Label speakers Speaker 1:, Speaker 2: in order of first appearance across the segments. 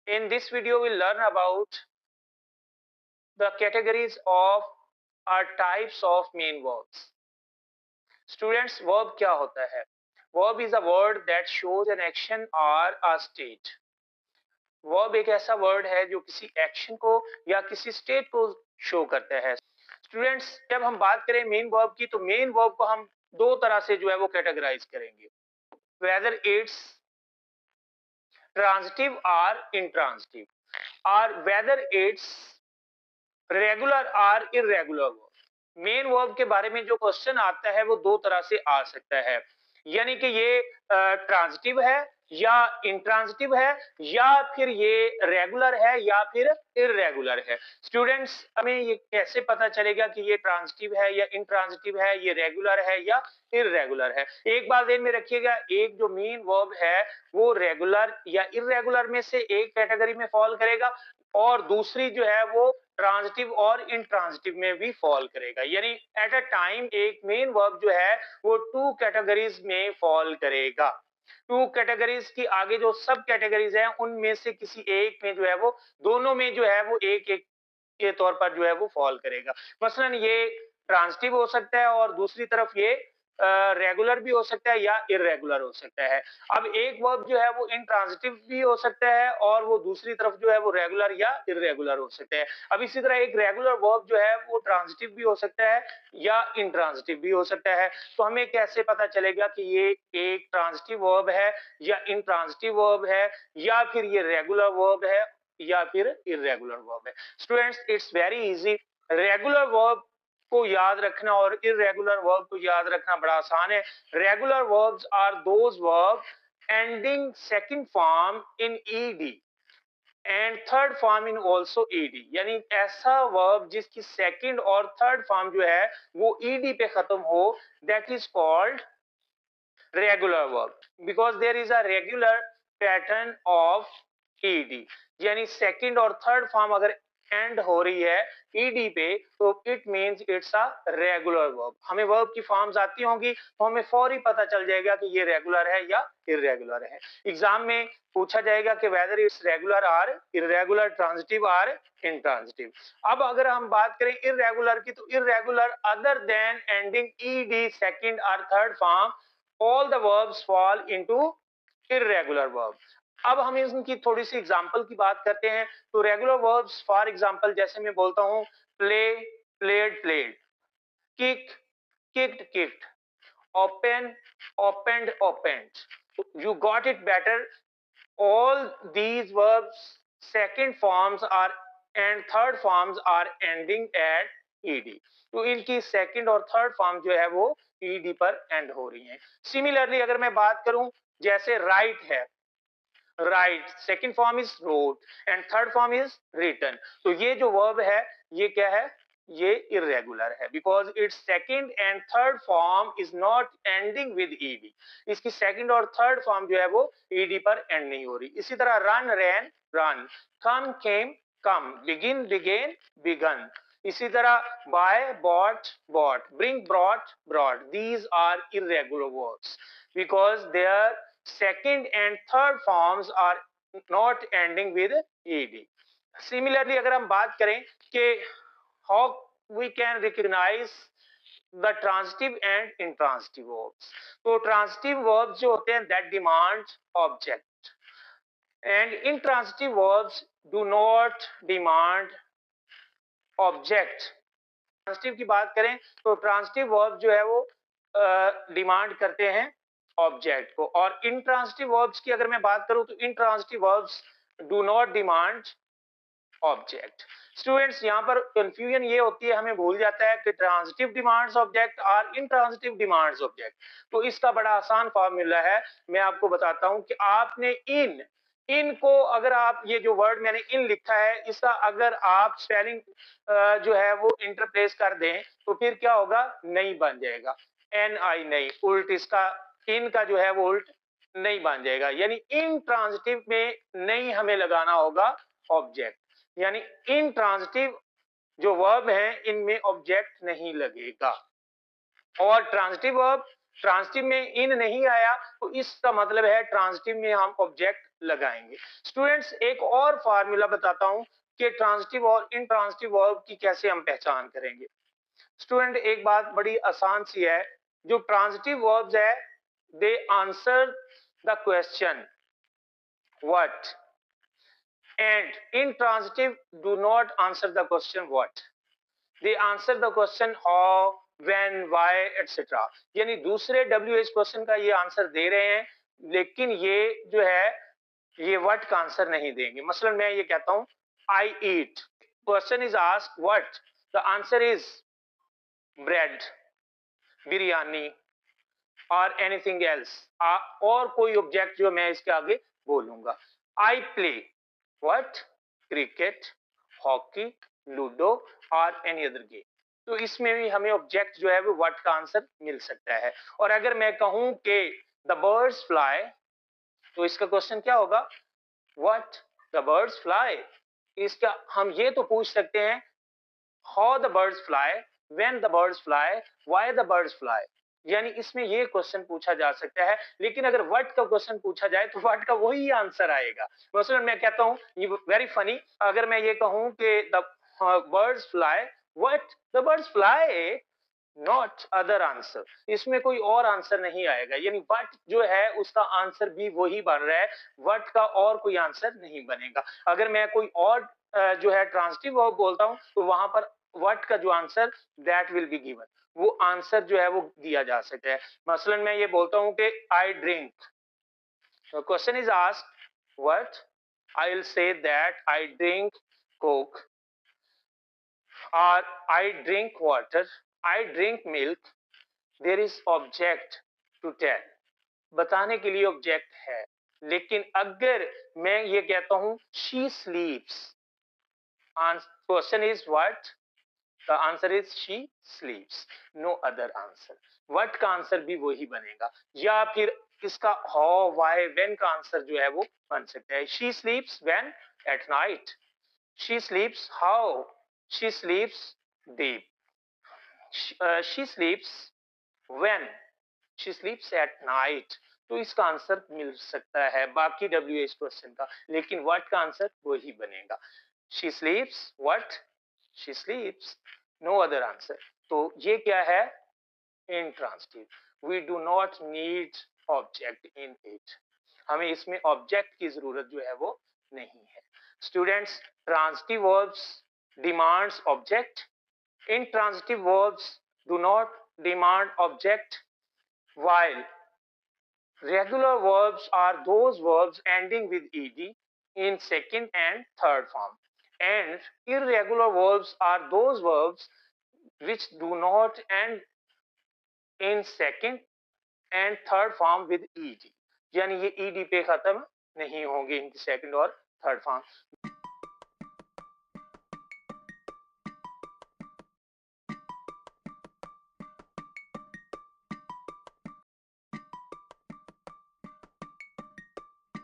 Speaker 1: In this video, we'll learn about the categories of or types of main verbs. Students, verb क्या होता है? Verb is a word that shows an action or a state. Verb एक ऐसा word है जो किसी action को या किसी state को show करता है. Students, जब हम बात करें main verb की, तो main verb को हम दो तरह से जो है वो categorize करेंगे. Whether it's transitive or intransitive, or whether it's regular और इरेगुलर वर्ब. मेन वर्ब के बारे में जो क्वेश्चन आता है वो दो तरह से आ सकता है, यानी कि ये ट्रांजिटिव है या इंट्रांजिटिव है, या फिर ये रेगुलर है या फिर इरेगुलर है. स्टूडेंट्स, हमें ये कैसे पता चलेगा कि ये ट्रांजिटिव है या इंट्रांजिटिव है, ये रेगुलर है या इरेगुलर है? एक बात ध्यान में रखिएगा, एक जो मेन वर्ब है वो रेगुलर या इरेगुलर में से एक कैटेगरी में फॉल करेगा, और दूसरी जो है वो ट्रांजिटिव और इंट्रांजिटिव में भी फॉल करेगा. यानी एट अ टाइम एक मेन वर्ब जो है वो टू कैटेगरीज में फॉल करेगा. टू कैटेगरीज की आगे जो सब कैटेगरीज हैं उनमें से किसी एक में जो है वो, दोनों में जो है वो एक एक के तौर पर जो है वो फॉल करेगा. मसलन ये ट्रांजिटिव हो सकता है और दूसरी तरफ ये रेगुलर भी हो सकता है या इरेगुलर हो सकता है. अब एक वर्ब जो है वो इंट्रांजिटिव भी हो सकता है और वो दूसरी तरफ जो है वो रेगुलर या इरेगुलर हो सकता है. अब इसी तरह एक रेगुलर वर्ब जो है वो ट्रांजिटिव भी हो सकता है या इंट्रांजिटिव भी हो सकता है. तो हमें कैसे पता चलेगा कि ये एक ट्रांजिटिव वर्ब है या इंट्रांजिटिव वर्ब है, या फिर ये रेगुलर वर्ब है या फिर इरेगुलर वर्ब है? Students, it's very easy. Regular verb को याद रखना और इरेगुलर वर्ब को याद रखना बड़ा आसान है. Regular verbs are those verb ending second form in ED and third form in also ED. यानी ऐसा वर्ब जिसकी सेकंड और थर्ड फॉर्म जो है वो ईडी पे खत्म हो, that is called regular verb, because there is a regular pattern of ED. यानी सेकंड और थर्ड फॉर्म अगर एंड हो रही है ईडी पे, तो it means it's a regular verb. हमें वर्ब की फॉर्म्स आती होंगी तो हमें फौरी पता चल जाएगा कि ये रेगुलर है या इरेगुलर है. एग्जाम में पूछा जाएगा कि वेदर इट्स रेगुलर और इरेगुलर, ट्रांजिटिव और इंट्रांजिटिव. अब अगर हम बात करें इरेगुलर की, तो irregular other than ending ED second और third form, all the verbs fall into irregular verb. अब हम इनकी थोड़ी सी एग्जांपल की बात करते हैं. तो रेगुलर वर्ब्स फॉर एग्जांपल जैसे मैं बोलता हूं play, played, played, kick, kicked, kicked, open, opened, opened. You got it better. All these verbs second forms are and third forms are ending at ed. तो इनकी सेकंड और third form जो है वो ed पर एंड हो रही है. सिमिलरली अगर मैं बात करूं, जैसे राइट है, right second form is wrote and third form is written. तो ये जो वर्ब है ये क्या है? ये इरेगुलर है, because it's second and third form is not ending with ED. इसकी सेकंड और थर्ड फॉर्म जो है वो ईडी पर एंड नहीं हो रही. इसी तरह run, ran, run, come, came, come, begin, began, begun. इसी तरह buy, bought, bought, bring, brought, brought. These are irregular verbs because their second and third forms are not ending with ed. Similarly, अगर हम बात करें कि how we can recognize the transitive and intransitive verbs, तो transitive verbs जो होते हैं that demand object and intransitive verbs do not demand object. Transitive की बात करें तो ट्रांजिटिव वर्ब जो है वो डिमांड करते हैं ऑब्जेक्ट को, और इंट्रांजिटिव वर्ब्स की अगर मैं बात करूं तो intransitive verbs do not demand object. Students, यहाँ पर कंफ्यूजन ये होती है, हमें भूल जाता है कि ट्रांजिटिव डिमांड्स ऑब्जेक्ट और इंट्रांजिटिव डिमांड्स ऑब्जेक्ट. तो इसका बड़ा आसान फॉर्मूला है, मैं आपको बताता हूं कि आपने इन को, अगर आप ये जो वर्ड मैंने इन लिखा है इसका अगर आप स्पेलिंग जो है वो इंटरप्लेस कर दें तो फिर क्या होगा? नहीं बन जाएगा. एन आई नहीं, उल्ट इसका इन का जो है वो उल्ट नहीं बन जाएगा. यानी इन ट्रांजिटिव में नहीं हमें लगाना होगा ऑब्जेक्ट. यानी इन ट्रांजिटिव जो वर्ब है इनमें ऑब्जेक्ट नहीं लगेगा, और ट्रांजिटिव वर्ब ट्रांसिटिव में इन नहीं आया तो इसका मतलब है ट्रांसिटिव में हम ऑब्जेक्ट लगाएंगे। स्टूडेंट्स एक और फार्मूला बताता हूं कि ट्रांसिटिव और इंट्रांसिटिव वर्ब की कैसे हम पहचान करेंगे। स्टूडेंट एक बात बड़ी आसान सी है, जो ट्रांसिटिव वर्ब्स है they answer the question what, and intransitive do not answer the question what, they answer the question how, when, why, etc. यानी दूसरे WH क्वेश्चन का ये आंसर दे रहे हैं, लेकिन ये जो है ये व्हाट का आंसर नहीं देंगे। मसलन मैं ये कहता हूं I eat, question is asked what, the answer is bread, biryani और एनीथिंग एल्स, और कोई ऑब्जेक्ट जो मैं इसके आगे बोलूंगा। I play what, cricket, hockey, ludo और एनी अदर गेम। तो इसमें भी हमें ऑब्जेक्ट जो है वो व्हाट का आंसर मिल सकता है। और अगर मैं कहूं कि द बर्ड्स फ्लाई, तो इसका क्वेश्चन क्या होगा, व्हाट द बर्ड्स फ्लाई। इसका हम ये तो पूछ सकते हैं how the birds fly, when the birds fly, why the birds fly, यानी इसमें ये क्वेश्चन पूछा जा सकता है। लेकिन अगर व्हाट का क्वेश्चन पूछा जाए तो व्हाट का वही आंसर आएगा। मसलन मैं कहता हूं, ये वेरी फनी, अगर मैं ये कहूं कि the birds fly, what the birds fly, not other answer, इसमें कोई और आंसर नहीं आएगा। यानी व्हाट जो है उसका आंसर भी वही बन रहा है, व्हाट का और कोई आंसर नहीं बनेगा। अगर मैं कोई और जो है ट्रांसिटिव वर्ब बोलता हूं तो वहां पर व्हाट का जो answer that will be given, वो आंसर जो है वो दिया जा सकता है। मसलन मैं ये बोलता हूं कि I drink, question is asked what, I will say that I drink Coke, or I drink water, I drink milk, there is object to tell, बताने के लिए ऑब्जेक्ट है। लेकिन अगर मैं ये कहता हूं she sleeps, question is what, the answer is she sleeps, no other answer, what का आंसर भी वही बनेगा। या फिर इसका how, why, when का आंसर जो है वो बन सकता है। she sleeps when, at night, she sleeps how, she sleeps deep, she sleeps when, she sleeps at night। तो इसका आंसर मिल सकता है बाकी WH क्वेश्चन का, लेकिन व्हाट का आंसर वही बनेगा। she sleeps what, she sleeps, no other answer। तो ये क्या है, intransitive, we do not need object in it, हमें इसमें ऑब्जेक्ट की जरूरत जो है वो नहीं है। Students, transitive verbs demands object, intransitive verbs do not demand object, while regular verbs are those verbs ending with ed in second and third form, and irregular verbs are those verbs which do not end in second and third form with ed, यानी ये ed पे खत्म नहीं होंगे इनकी second और third form.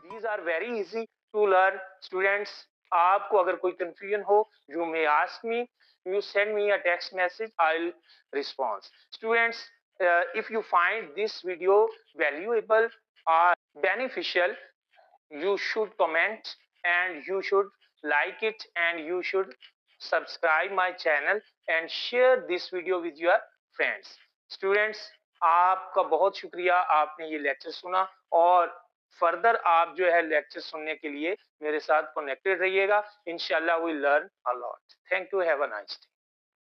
Speaker 1: These are very easy to learn, students। आपको अगर कोई confusion हो, you may ask me, you send me a text message, I'll respond। Students, if you find this video valuable or beneficial, you should comment and you should like it and you should subscribe my channel and share this video with your friends। Students, आपका बहुत शुक्रिया, आपने ये lecture सुना और further आप जो है लेक्चर सुनने के लिए मेरे साथ कनेक्टेड रहिएगा। इंशाल्लाह we learn a lot. Thank you, have a nice day.